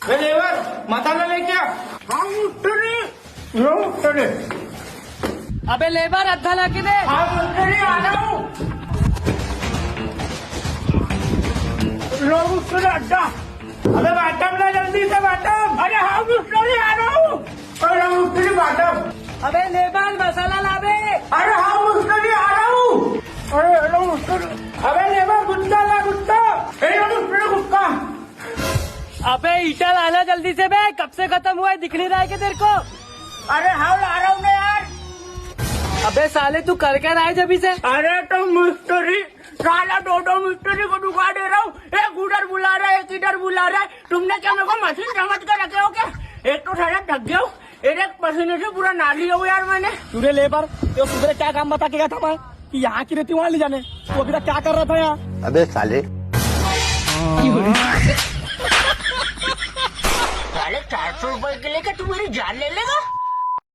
Labour मसाला लेके आ। हाँ मिस्त्री low मिस्त्री। अबे लेबर अद्धा ला के दे। हाँ मिस्त्री आ रहा हूँ। लो मिस्त्री अड्डा। अबे बाटम ला जल्दी से बाटम। अरे हाँ मिस्त्री आ रहा हूँ। अरे मिस्त्री बाटम। अबे लेबर मसाला ला बे। अरे हाँ मिस्त्री आ रहा हूँ। अरे लो मिस्त्री। अबे लेबर गुट्टा ला गुट्टा। लो मिस्त्री गुट्टा। अबे ईटा लाना जल्दी से बे, कब से खत्म हुआ है, दिख नहीं रहा है क्या तेरे को? अरे हाँ ला रहा हूँ ना यार। अबे साले तू कर क्या रहा है जभी से? अरे तो मिस्त्री साला दो मिस्त्री को दुखा दे रहा हूँ। एक उधर बुला रहा है, एक इधर बुला रहा है। तुमने क्या मेरे को मशीन समझ कर रखे हो क्या? एक तो साला थक गया हूँ, एक पसीने से पूरा नाली हो यार मैंने। तूने लेबर तो सुबह क्या काम बता के गया था मैं कि यहाँ की रहती वहाँ ले जाने, तू अभी तक क्या कर रहा था यहाँ? अबे साले साले 400 रुपए के लिए क्या तू मेरी जान ले लेगा?